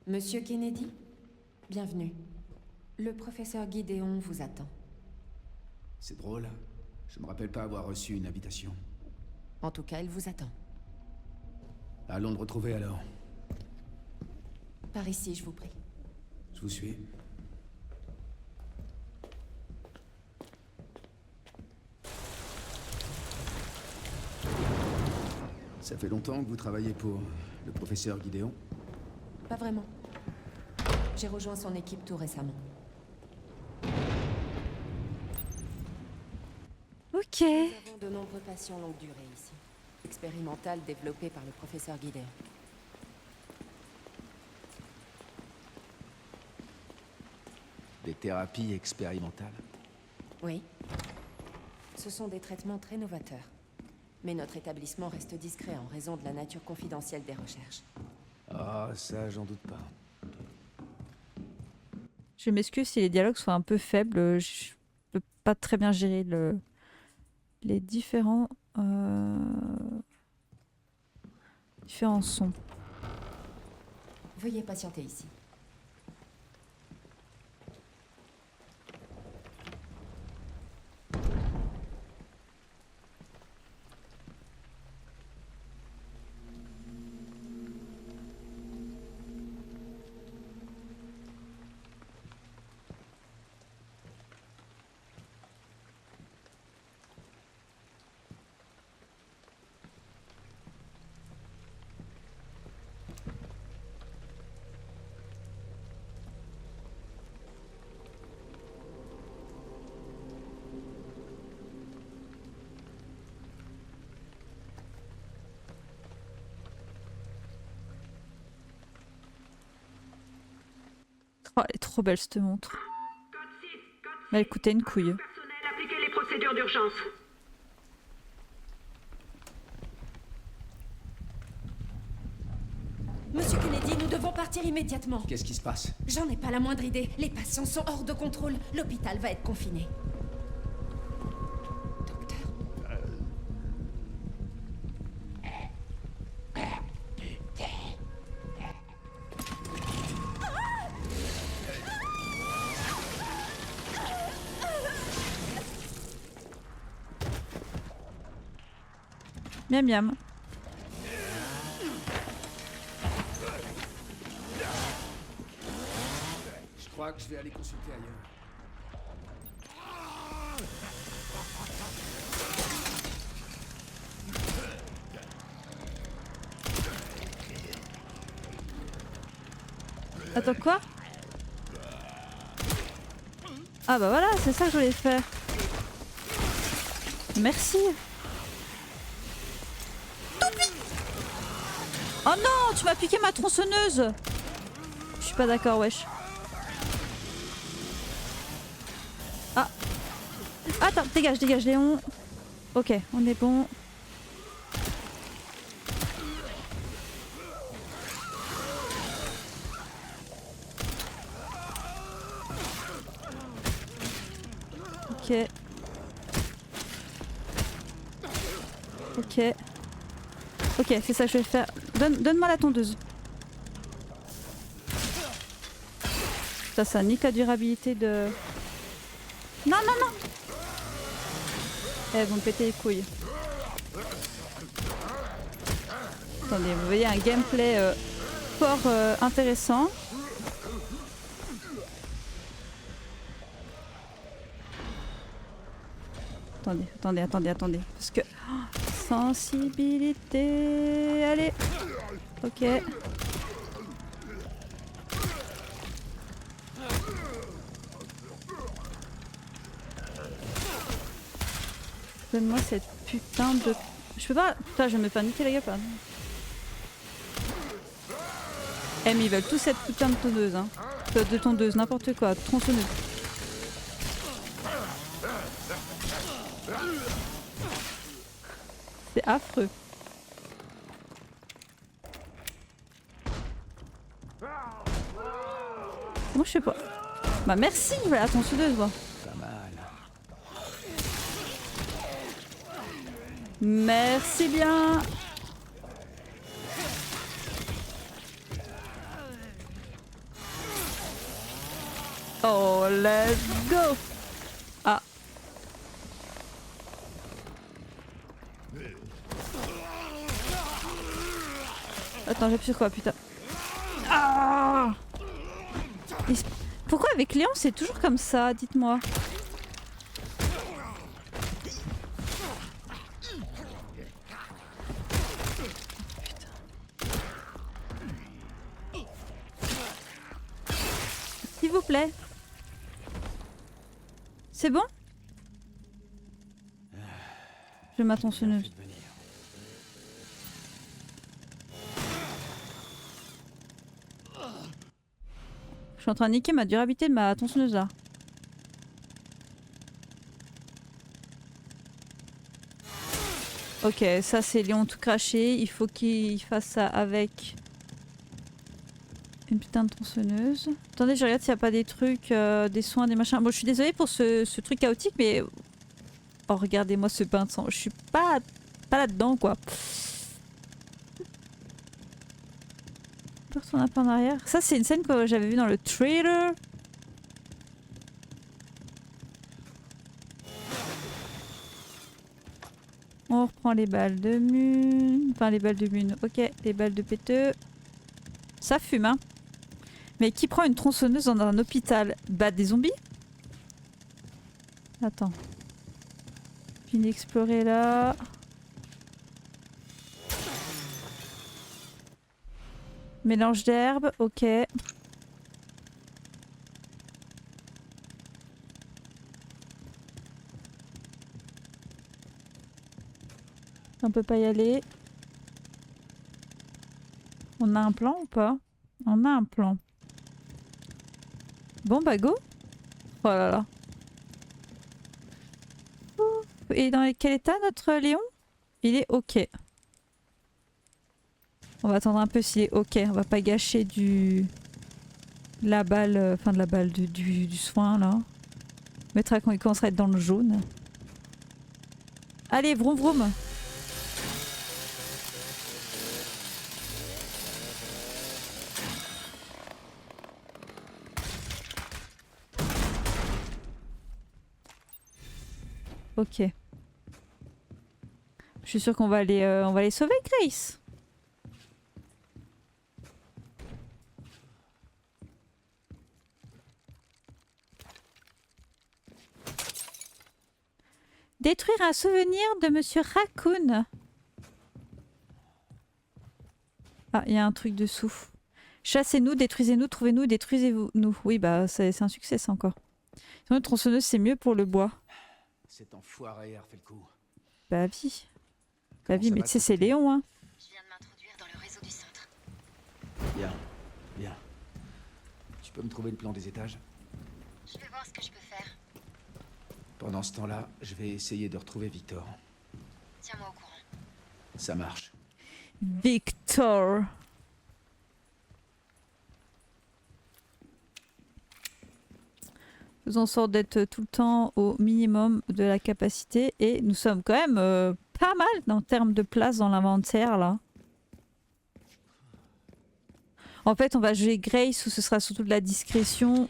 Monsieur Kennedy, bienvenue. Le professeur Gideon vous attend. C'est drôle. Je me rappelle pas avoir reçu une invitation. En tout cas, il vous attend. Allons le retrouver alors. Par ici, je vous prie. Je vous suis. Ça fait longtemps que vous travaillez pour le professeur Gideon? Pas vraiment. J'ai rejoint son équipe tout récemment. Ok. Nous avons de nombreux patients longue durée ici. Expérimental développé par le professeur Gideon. Des thérapies expérimentales? Oui. Ce sont des traitements très novateurs. Mais notre établissement reste discret en raison de la nature confidentielle des recherches. Ah, ça, j'en doute pas. Je m'excuse si les dialogues sont un peu faibles. Je peux pas très bien gérer les différents sons. Veuillez patienter ici. Oh, elle est trop belle cette montre. Mais elle coûtait une couille. Personnel, appliquez les procédures d'urgence. Monsieur Kennedy, nous devons partir immédiatement. Qu'est-ce qui se passe? J'en ai pas la moindre idée. Les patients sont hors de contrôle. L'hôpital va être confiné. Docteur. Miam miam. Je crois que je vais aller consulter ailleurs. Attends, quoi? Ah bah voilà, c'est ça que je voulais faire. Merci. Oh non, tu m'as piqué ma tronçonneuse. Je suis pas d'accord, wesh. Ah. Attends, dégage, dégage, Léon. Ok, on est bon. Ok. Ok. Ok, c'est ça que je vais faire. Donne-moi la tondeuse. Ça nique la durabilité de... Non, non, non. Elles vont me péter les couilles. Attendez, vous voyez un gameplay fort intéressant. Attendez. Parce que... oh, sensibilité... Allez. Ok. Donne-moi cette putain de... Je peux pas... Putain, je vais me faire niquer la gueule, pardon. Eh mais ils veulent tous cette putain de tondeuse, hein. De tondeuse, n'importe quoi, de tronçonneuse. C'est affreux. Moi je sais pas. Bah merci, voilà, tronçonneuse, moi. Pas mal. Merci bien. Let's go. Ah. Attends, j'appuie sur quoi, putain. Ah. Pourquoi avec Léon c'est toujours comme ça, dites-moi. S'il vous plaît. C'est bon? Je ma tronçonneuse. Je suis en train de niquer ma durabilité de ma tronçonneuse là. Ok, ça c'est Léon tout craché. Il faut qu'il fasse ça avec une putain de tronçonneuse. Attendez, je regarde s'il n'y a pas des trucs, des soins, des machins. Bon, je suis désolée pour ce truc chaotique, mais... Oh, regardez-moi ce bain de sang. Je suis pas là-dedans, quoi. On peut retourner un peu en arrière. Ça, c'est une scène que j'avais vue dans le trailer. On reprend les balles de mune. Enfin, les balles de mune. Ok, les balles de péteux. Ça fume, hein. Mais qui prend une tronçonneuse dans un hôpital? Bah, des zombies? Attends. Fini d'explorer là. Mélange d'herbes, ok. On peut pas y aller. On a un plan ou pas? On a un plan. Bon bah go. Oh là là. Et dans quel état notre Léon? Il est ok. On va attendre un peu s'il est ok. On va pas gâcher la balle, enfin de la balle du soin là. Mettra quand il commencera à être dans le jaune. Allez, vroom vroom. Ok. Je suis sûre qu'on va aller sauver Grace. Détruire un souvenir de Monsieur Raccoon. Ah, il y a un truc dessous. Chassez-nous, détruisez-nous, trouvez-nous, détruisez-nous. Oui, bah c'est un succès ça encore. Sinon, une tronçonneuse c'est mieux pour le bois. Cet enfoiré a refait le coup. Bah oui. Bah oui, mais tu sais, c'est Léon, hein. Je viens de m'introduire dans le réseau du centre. Bien, bien. Tu peux me trouver le plan des étages? Je vais voir ce que je peux faire. Pendant ce temps-là, je vais essayer de retrouver Victor. Tiens-moi au courant. Ça marche. Victor. Faisons en sorte d'être tout le temps au minimum de la capacité et nous sommes quand même pas mal en termes de place dans l'inventaire là. En fait, on va jouer Grace où ce sera surtout de la discrétion.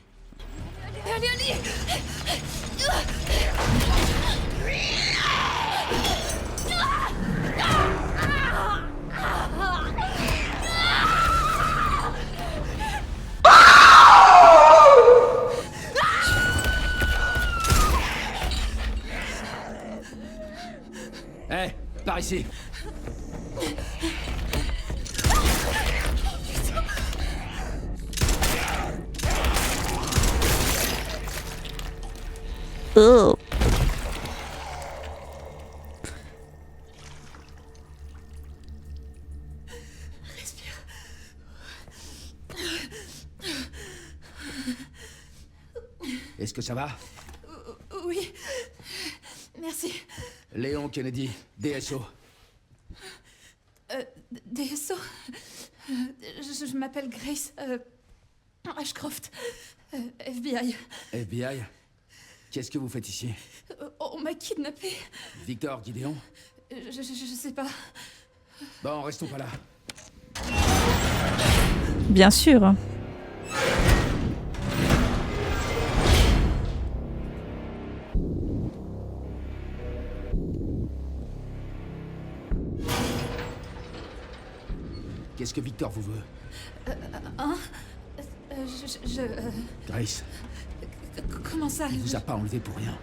Hé, par ici. Oh. Est-ce que ça va? Oui. Merci. Léon Kennedy, DSO. DSO. Je m'appelle Grace Ashcroft. FBI. FBI? Qu'est-ce que vous faites ici? On m'a kidnappée. Victor, Gideon? Je sais pas. Bon, restons pas là. Bien sûr. Qu'est-ce que Victor vous veut? Grace, Comment ça? il vous a pas enlevé pour rien.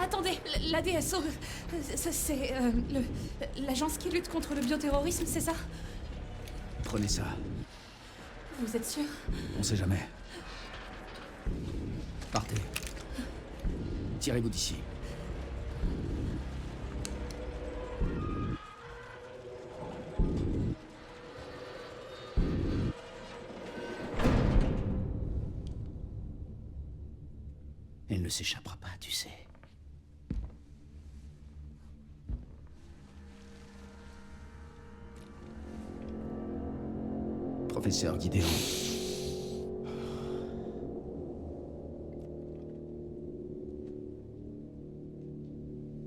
Attendez, la DSO, c'est l'agence qui lutte contre le bioterrorisme, c'est ça? Prenez ça, Vous êtes sûr? on sait jamais. Partez. Tirez-vous d'ici. Elle ne s'échappera pas, tu sais. Professeur Gideon.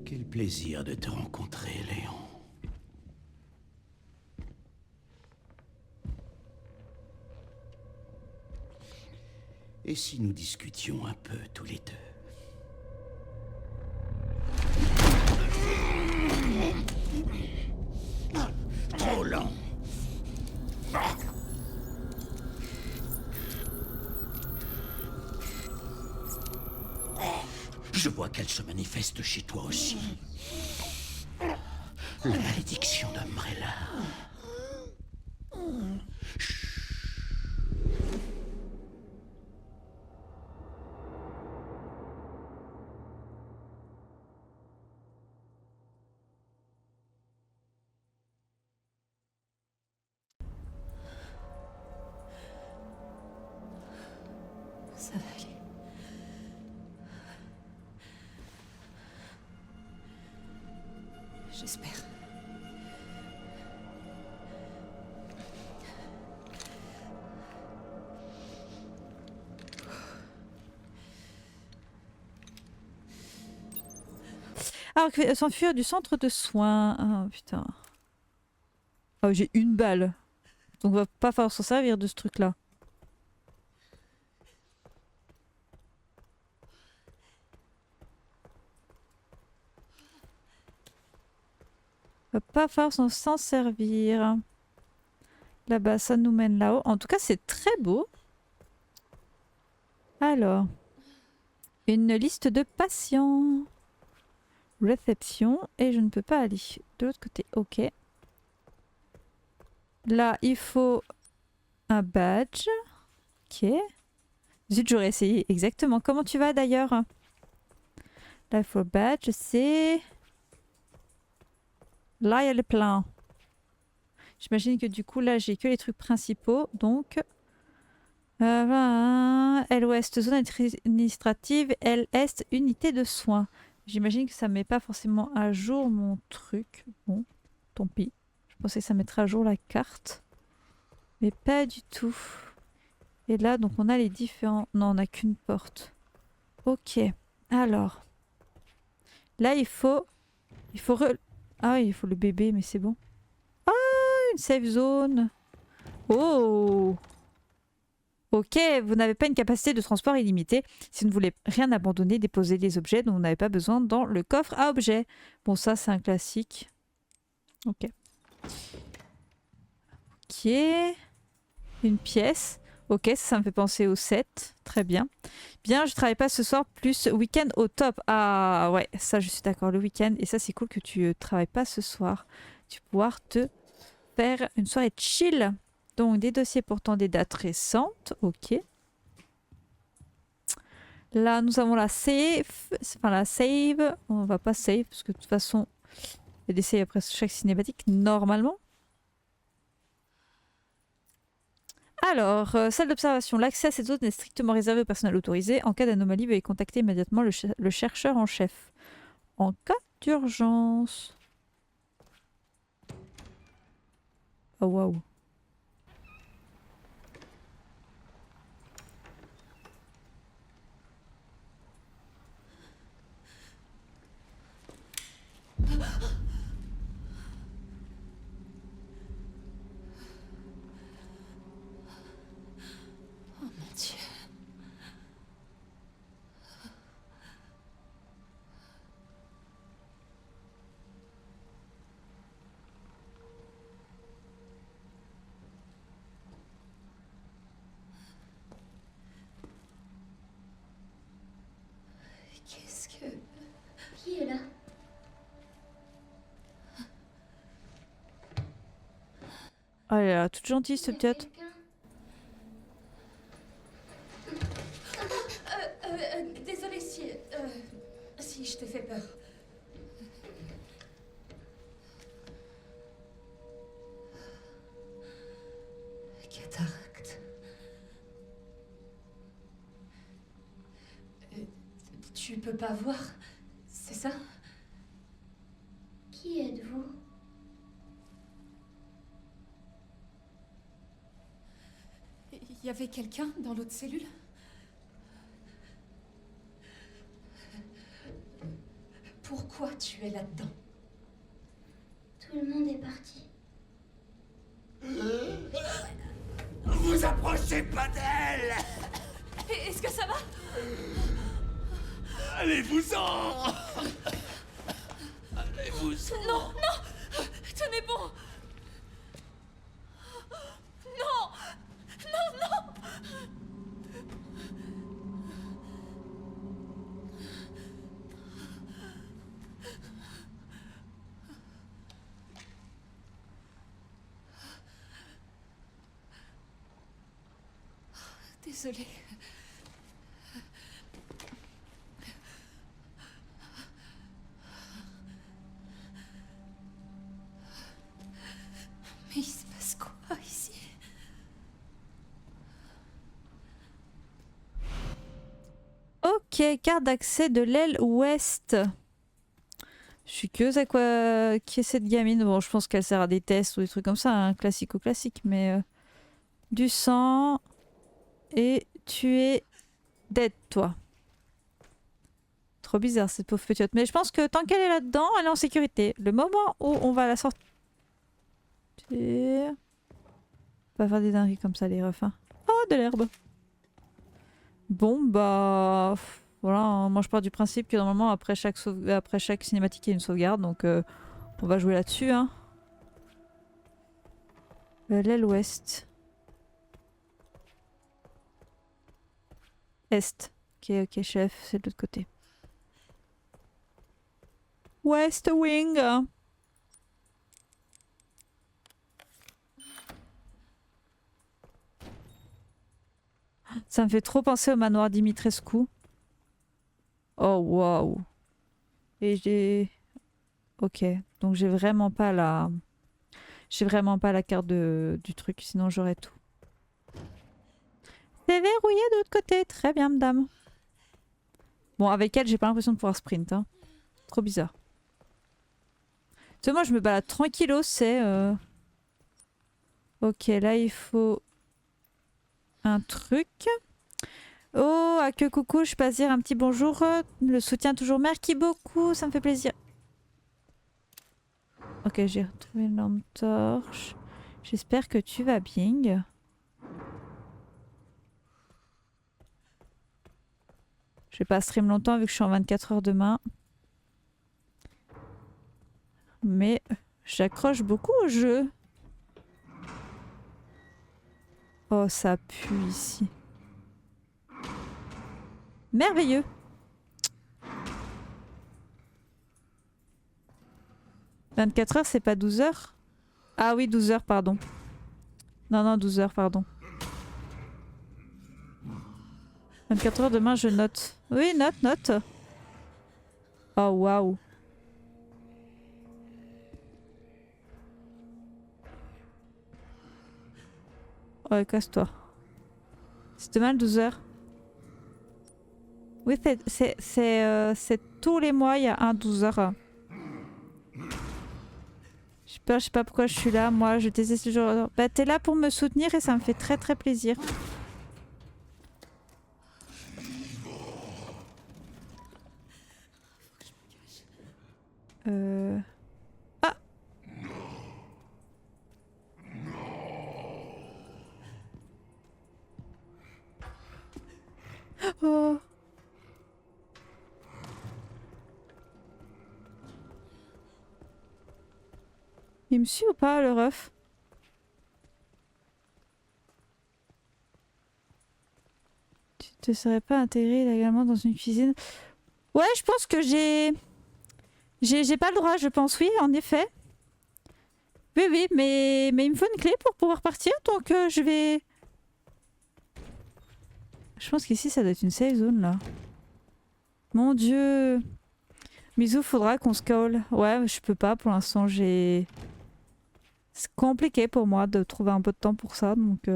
Quel plaisir de te rencontrer, Léon. Et si nous discutions un peu tous les deux? Trop lent. Je vois qu'elle se manifeste chez toi aussi. La malédiction d'Umbrella. Ça va aller. J'espère. Alors, s'enfuir du centre de soins. Ah putain. Ah, j'ai une balle. Donc, on va pas falloir s'en servir de ce truc-là. Va pas falloir s'en servir. Là-bas, ça nous mène là-haut. En tout cas, c'est très beau. Alors, une liste de patients. Réception. Et je ne peux pas aller de l'autre côté. Ok. Là, il faut un badge. Ok. Zut, j'aurais essayé exactement. Comment tu vas d'ailleurs? Là, il faut le badge. C'est... Là, il y a le plein. J'imagine que du coup, là, j'ai que les trucs principaux. Donc, L-Ouest, zone administrative. L-Est, unité de soins. J'imagine que ça ne met pas forcément à jour mon truc. Bon, tant pis. Je pensais que ça mettrait à jour la carte. Mais pas du tout. Et là, donc, on a les différents... Non, on n'a qu'une porte. Ok. Alors. Là, il faut... Ah oui, il faut le bébé, mais c'est bon. Ah, une safe zone. Oh! Ok, vous n'avez pas une capacité de transport illimitée. Si vous ne voulez rien abandonner, déposez les objets dont vous n'avez pas besoin dans le coffre à objets. Bon, ça, c'est un classique. Ok. Ok. Une pièce. Ok, ça me fait penser au 7. Très bien. Bien, je travaille pas ce soir, plus week-end au top. Ah ouais, ça je suis d'accord, le week-end. Et ça c'est cool que tu travailles pas ce soir. Tu vas pouvoir te faire une soirée chill. Donc des dossiers portant des dates récentes. Ok. Là nous avons la save. Enfin la save. On va pas save parce que de toute façon il y a des saves après chaque cinématique normalement. Alors, salle d'observation. L'accès à cette zone est strictement réservé au personnel autorisé. En cas d'anomalie, veuillez contacter immédiatement le chercheur en chef. En cas d'urgence. Oh waouh. Oh mon Dieu. Ah, elle est toute gentille, cette petite. Désolée si je t'ai fait peur. Cataracte. Tu peux pas voir, c'est ça? Qui êtes-vous? Il y avait quelqu'un dans l'autre cellule? Pourquoi tu es là-dedans? Tout le monde est parti. Vous approchez pas d'elle! Est-ce que ça va? Allez-vous-en! Allez-vous-en! Non, non! Tenez bon! Non! Non, non! Désolée. Mais il se passe quoi ici? Ok, carte d'accès de l'aile ouest. Je suis curieuse à quoi qui est cette gamine. Bon, je pense qu'elle sert à des tests ou des trucs comme ça, un classique, mais du sang et tu es dead, toi. Trop bizarre cette pauvre petite. Mais je pense que tant qu'elle est là-dedans, elle est en sécurité. Le moment où on va la sortir, pas faire des dingueries comme ça, les refs. Hein. Oh, de l'herbe. Bon, bah... Voilà, hein. Moi je pars du principe que normalement après chaque cinématique il y a une sauvegarde, donc on va jouer là-dessus. Hein. L'aile ouest. Est. Ok, chef, c'est de l'autre côté. West Wing. Ça me fait trop penser au manoir Dimitrescu. Oh waouh. Et j'ai... Ok, donc j'ai vraiment pas la... J'ai vraiment pas la carte du truc, sinon j'aurais tout. C'est verrouillé de l'autre côté, très bien madame. Bon, avec elle j'ai pas l'impression de pouvoir sprint. Hein. Trop bizarre. Tu sais, moi je me balade tranquillos, c'est... Ok, là il faut... un truc. Oh, à que coucou, je passe dire un petit bonjour. Le soutien toujours, merci beaucoup, ça me fait plaisir. Ok, j'ai retrouvé une lampe torche. J'espère que tu vas bien. Je vais pas stream longtemps vu que je suis en 24 heures demain. Mais j'accroche beaucoup au jeu. Oh, ça pue ici. Merveilleux. « 24 heures, c'est pas 12 heures ?» Ah oui, 12 heures, pardon. Non, 12 heures, pardon. 24 heures, demain, je note. Oui, note. Oh, waouh. Oh, casse-toi. C'est demain, 12 heures. Oui, c'est tous les mois, il y a un 12 heures. Je sais pas pourquoi je suis là. Moi, je déteste le jour. Bah, t'es là pour me soutenir et ça me fait très très plaisir. Ah! Oh! Il me suit ou pas, le ref? Tu te serais pas intégré légalement dans une cuisine? Ouais, je pense que j'ai pas le droit, je pense, oui, en effet. Oui, oui, mais il me faut une clé pour pouvoir partir, donc je vais... Je pense qu'ici, ça doit être une safe zone, là. Mon Dieu. Mizu, faudra qu'on se call. Ouais, je peux pas, pour l'instant, j'ai... C'est compliqué pour moi de trouver un peu de temps pour ça, donc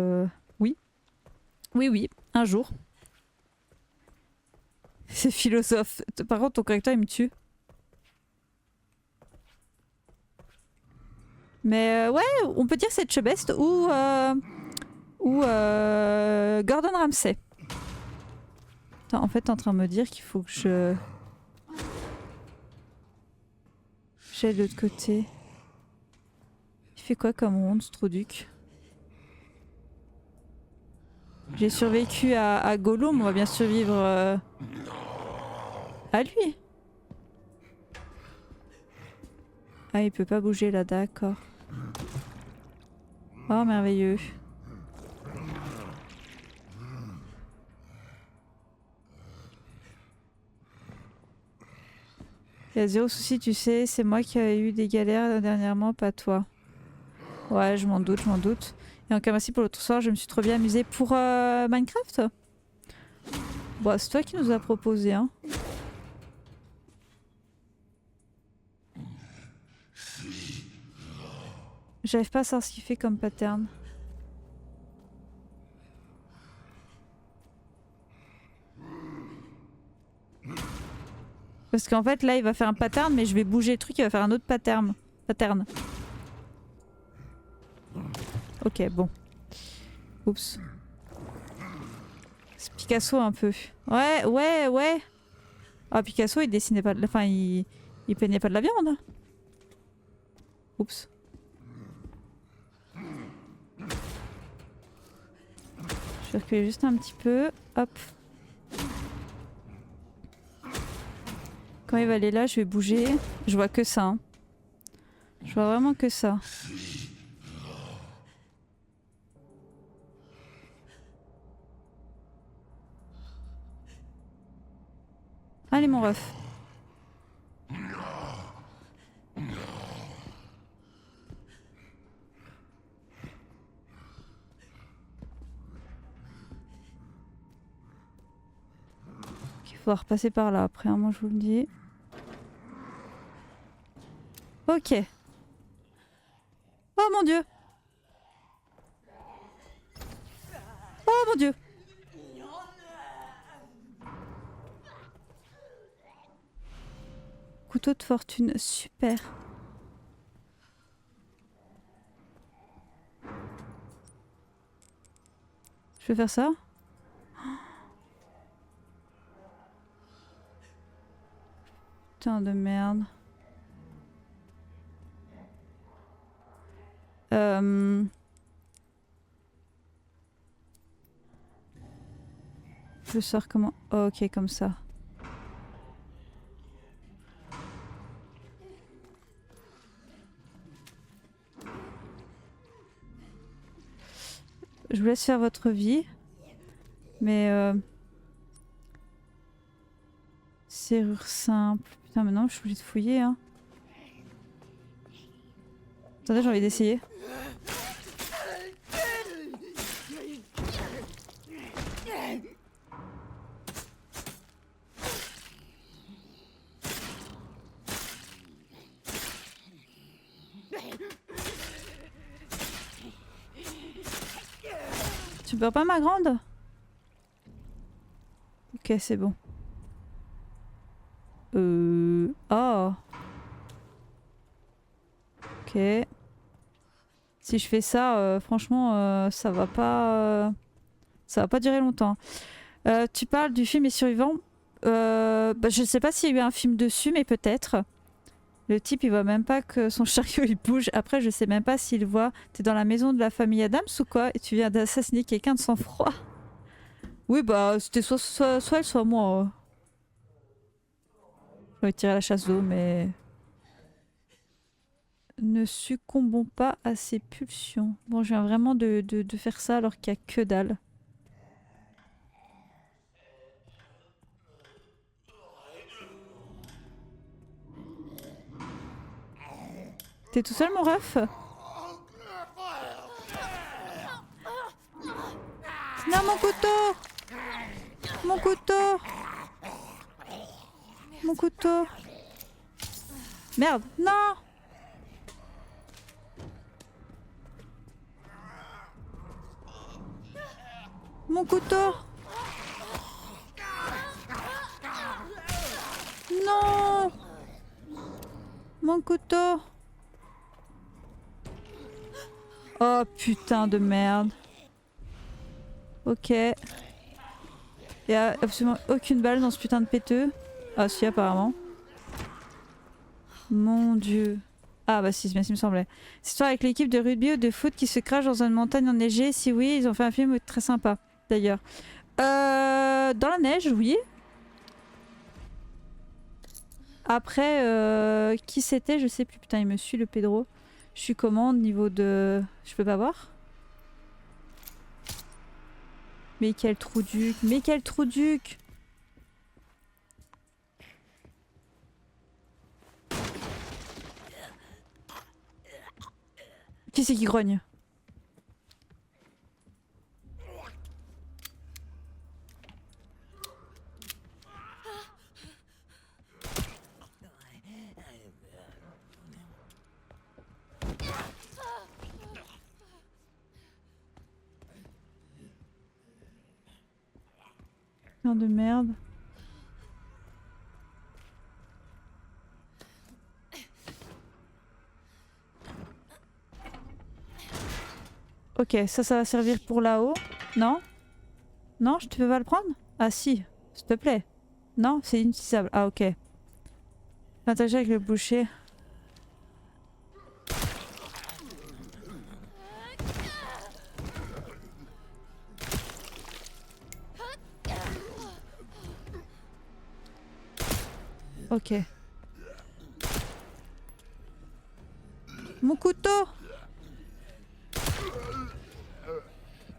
oui. Oui, oui, un jour. C'est philosophe. Par contre, ton correcteur, il me tue. Mais ouais, on peut dire c'est Chebest ou Gordon Ramsay. Attends, en fait, t'es en train de me dire qu'il faut que je... J'aille de l'autre côté. Il fait quoi comme ronde, ce Trouduc? J'ai survécu à Gollum, on va bien survivre à lui. Ah, il peut pas bouger là, d'accord. Oh, merveilleux. Il y a zéro souci, tu sais, c'est moi qui ai eu des galères dernièrement, pas toi. Ouais, je m'en doute, je m'en doute. Et encore merci pour l'autre soir, je me suis trop bien amusée pour Minecraft. Bon, c'est toi qui nous as proposé, hein. J'arrive pas à savoir ce qu'il fait comme pattern. Parce qu'en fait, là, il va faire un pattern, mais je vais bouger le truc, il va faire un autre pattern. Ok, bon. Oups. C'est Picasso un peu. Ouais. Ah, Picasso, il dessinait pas de... Enfin, il peignait pas de la viande. Oups. Je vais reculer juste un petit peu. Hop. Quand il va aller là, je vais bouger. Je vois que ça. Hein. Je vois vraiment que ça. Allez mon ref. Il faudra repasser par là après, hein, moi je vous le dis. Ok. Oh mon dieu. Oh mon dieu. Couteau de fortune, super. Je vais faire ça. Putain de merde. Je sors comment? Oh, ok, comme ça. Je vous laisse faire votre vie. Mais serrure simple. Putain, maintenant je suis obligée de fouiller. Hein. Attendez, j'ai envie d'essayer. Tu peurs pas, ma grande? Ok, c'est bon. Oh. Ok. Si je fais ça, franchement, ça va pas durer longtemps. Tu parles du film Les Survivants. Bah, je sais pas s'il y a eu un film dessus, mais peut-être. Le type, il voit même pas que son chariot il bouge. Après, je sais même pas s'il voit. T'es dans la maison de la famille Adams ou quoi? Et tu viens d'assassiner quelqu'un de sang-froid. Oui, bah, c'était soit elle, soit moi. J'aurais tiré la chasse d'eau, mais... Ne succombons pas à ses pulsions. Bon, je viens vraiment de faire ça alors qu'il n'y a que dalle. T'es tout seul, mon ref? Non, mon couteau! Mon couteau! Mon couteau! Merde! Non! Mon couteau! Non! Mon couteau! Oh putain de merde. Ok. Il y a absolument aucune balle dans ce putain de péteux. Ah si, apparemment. Mon dieu. Ah bah si, il me semblait. C'est histoire avec l'équipe de rugby ou de foot qui se crache dans une montagne enneigée. Si oui, ils ont fait un film très sympa d'ailleurs. Dans la neige, oui. Après, qui c'était? Je sais plus. Putain, il me suit le Pedro. Je suis comment au niveau de... Je peux pas voir? Mais quel trou-duc! Mais quel trou-duc! Qui c'est qui grogne? De merde. Ok, ça va servir pour là-haut. Non? Non, je te peux pas le prendre? Ah si, s'il te plaît. Non, c'est inutilisable. Ah ok. Partager avec le boucher. Ok. Mon couteau!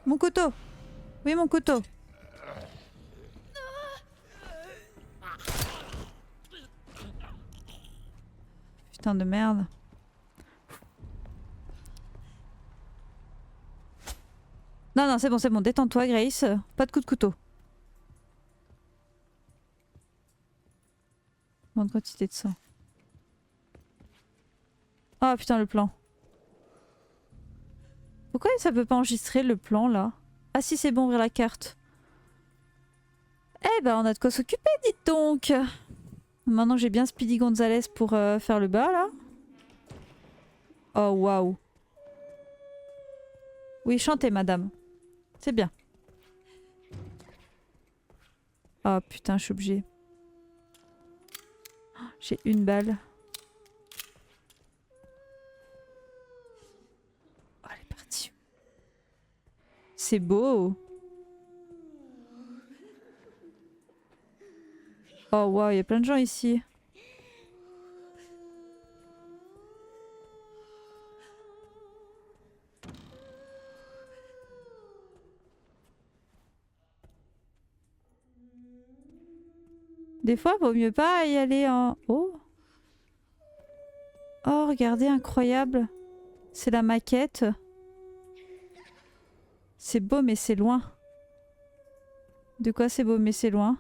Mon couteau! Oui, mon couteau! Putain de merde. Non, non, c'est bon, détends-toi, Grace. Pas de coup de couteau. Bonne quantité de sang. Oh putain, le plan. Pourquoi ça peut pas enregistrer le plan là? Ah si, c'est bon, ouvrir la carte. Eh ben, on a de quoi s'occuper, dites donc. Maintenant que j'ai bien Speedy Gonzalez pour faire le bas là. Oh waouh. Oui, chantez, madame. C'est bien. Oh putain, je suis obligée. J'ai une balle. Oh, elle est partie. C'est beau. Oh waouh, il y a plein de gens ici. Des fois, vaut mieux pas y aller en... Oh. Oh, regardez, incroyable. C'est la maquette. C'est beau, mais c'est loin. De quoi c'est beau, mais c'est loin?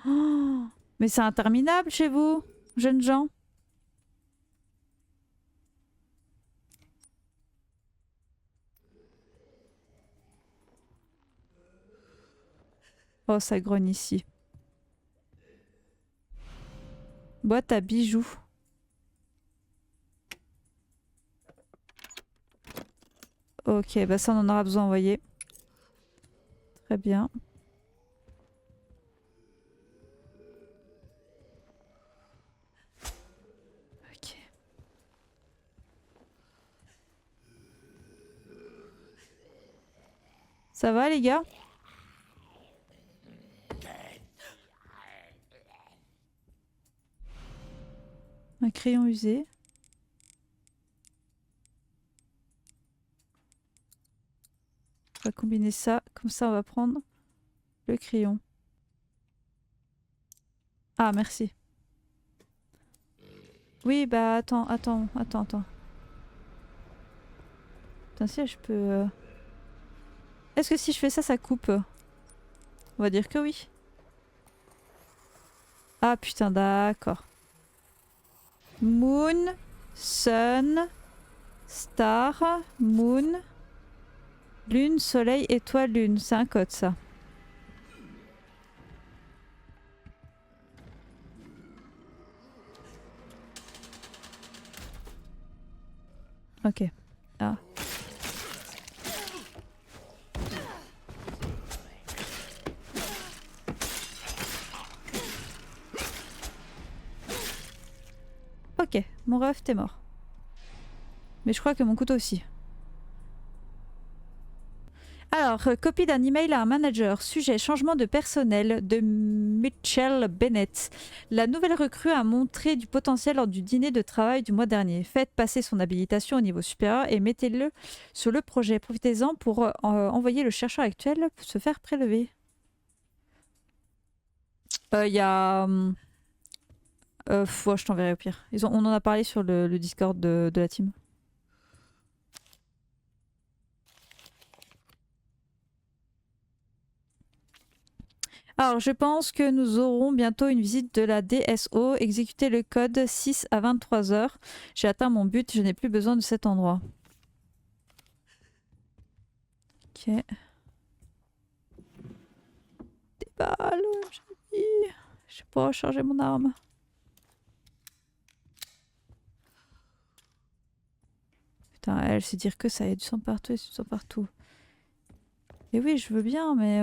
Oh, mais c'est interminable chez vous, jeunes gens. Oh, ça grogne ici. Boîte à bijoux. Ok, bah ça on en aura besoin, vous voyez. Très bien. Ok. Ça va les gars? Un crayon usé. On va combiner ça. Comme ça, on va prendre le crayon. Ah, merci. Oui, bah attends. Putain, si je peux... Est-ce que si je fais ça, ça coupe? On va dire que oui. Ah putain, d'accord. Moon, Sun, Star, Moon, Lune, Soleil, Étoile, Lune. C'est un code ça. Ok. Ah. Ok, mon ref, t'es mort. Mais je crois que mon couteau aussi. Alors, copie d'un email à un manager. Sujet, changement de personnel de Mitchell Bennett. La nouvelle recrue a montré du potentiel lors du dîner de travail du mois dernier. Faites passer son habilitation au niveau supérieur et mettez-le sur le projet. Profitez-en pour envoyer le chercheur actuel se faire prélever. Il y a... ouais, je t'enverrai au pire. On en a parlé sur le Discord de la team. Alors, je pense que nous aurons bientôt une visite de la DSO. Exécutez le code 6 à 23 h. J'ai atteint mon but, je n'ai plus besoin de cet endroit. Ok. Des balles, j'ai dit. Je sais pas recharger mon arme. Putain, elle sait dire que ça, il y a du sang partout, il y a du sang partout. Et oui, je veux bien, mais...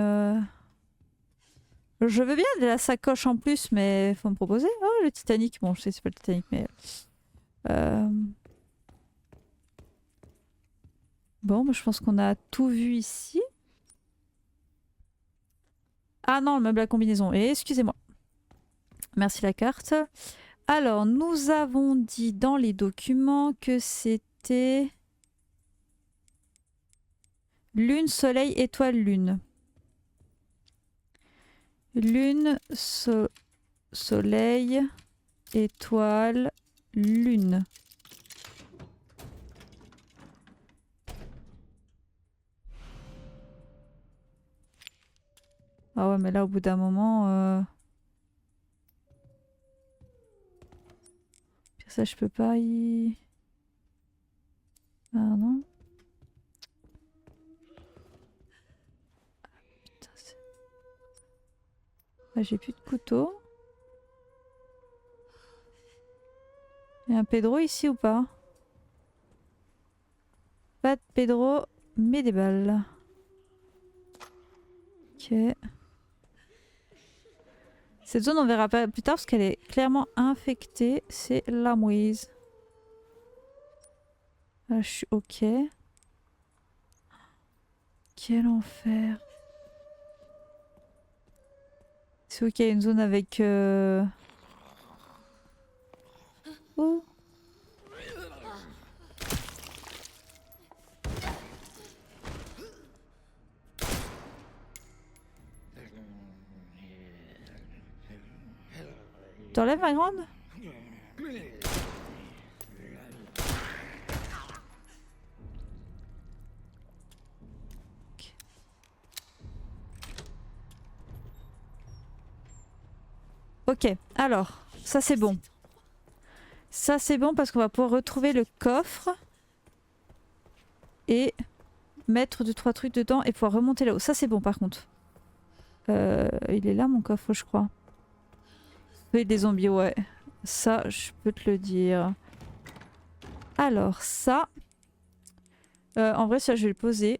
Je veux bien de la sacoche en plus, mais faut me proposer. Oh, le Titanic. Bon, je sais, c'est pas le Titanic, mais... Bon, bah, je pense qu'on a tout vu ici. Ah non, le meuble à combinaison. Et excusez-moi. Merci la carte. Alors, nous avons dit dans les documents que c'était... Lune, soleil, étoile, lune. Lune, soleil, étoile, lune. Ah ouais, mais là, au bout d'un moment... Ça, je peux pas y... Ah non. Putain, ah, j'ai plus de couteau. Il y a un Pedro ici ou pas? Pas de Pedro, mais des balles. Ok. Cette zone, on verra pas plus tard parce qu'elle est clairement infectée. C'est la mouise. Là, je suis ok. Quel enfer. C'est ok, il y a une zone avec... Oh. T'enlèves ma grande? Ok, alors, ça c'est bon. Ça c'est bon parce qu'on va pouvoir retrouver le coffre et mettre 2-3 trucs dedans et pouvoir remonter là-haut. Ça c'est bon par contre. Il est là mon coffre je crois. Oui, des zombies, ouais. Ça, je peux te le dire. Alors, ça... en vrai, ça, je vais le poser.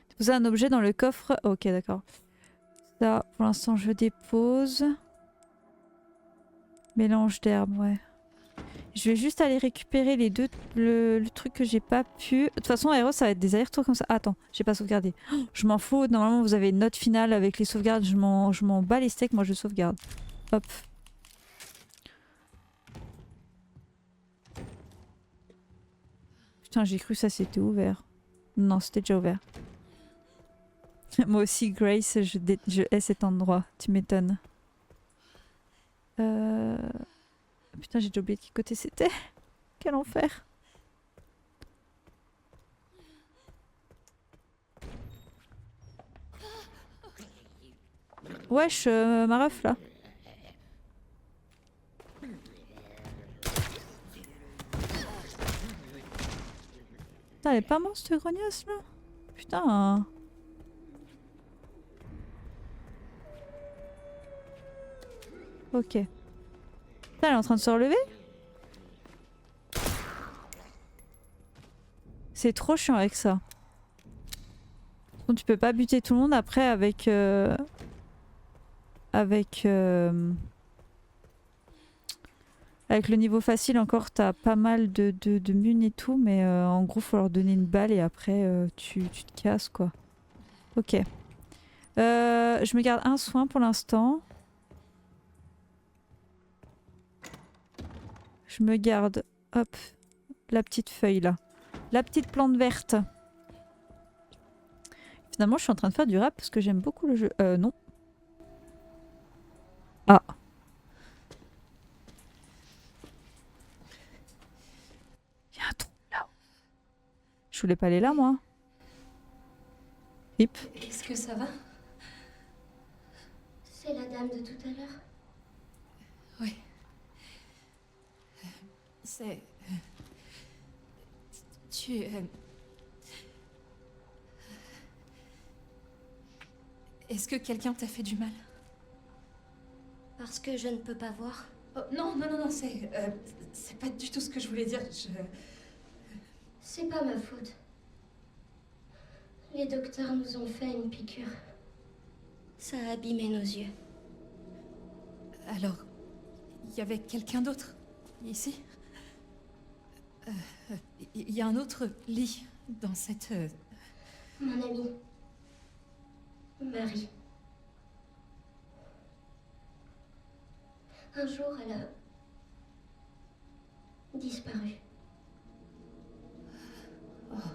Déposer un objet dans le coffre. Ok, d'accord. Ça, pour l'instant, je dépose. Mélange d'herbes, ouais. Je vais juste aller récupérer les deux... Le truc que j'ai pas pu... De toute façon, Aéros, ça va être des allers-retours comme ça. Ah, attends, j'ai pas sauvegardé. Oh, je m'en fous. Normalement, vous avez une note finale avec les sauvegardes. Je m'en bats les steaks. Moi, je sauvegarde. Hop. Putain, j'ai cru que ça c'était ouvert. Non, c'était déjà ouvert. Moi aussi, Grace, je hais cet endroit. Tu m'étonnes. Putain, j'ai déjà oublié de quel côté c'était. Quel enfer. Wesh, ma ref là. Putain, elle est pas morte cette grognasse là. Putain. Ok. Putain, elle est en train de se relever? C'est trop chiant avec ça. Donc, tu peux pas buter tout le monde après avec... Avec le niveau facile encore, t'as pas mal de mun et tout, mais en gros, faut leur donner une balle et après, tu te casses quoi. Ok. Je me garde un soin pour l'instant. Je me garde, hop, la petite feuille là. La petite plante verte. Finalement, je suis en train de faire du rap parce que j'aime beaucoup le jeu. Non. Ah. Il y a un trou là. Je voulais pas aller là, moi. Hip. Est-ce que ça va? C'est la dame de tout à l'heure. Oui. C'est... Tu... Est-ce que quelqu'un t'a fait du mal? Parce que je ne peux pas voir. Oh, non, non, non, non, c'est pas du tout ce que je voulais dire. C'est pas ma faute. Les docteurs nous ont fait une piqûre. Ça a abîmé nos yeux. Alors, il y avait quelqu'un d'autre ici? Il y a un autre lit dans cette... Mon amie. Marie. Un jour, elle a disparu. Oh.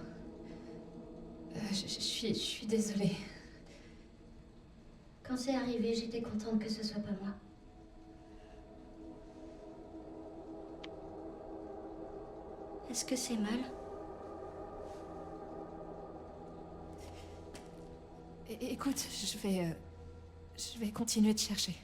Je suis désolée. Quand c'est arrivé, j'étais contente que ce soit pas moi. Est-ce que c'est mal? Écoute, je vais continuer de chercher.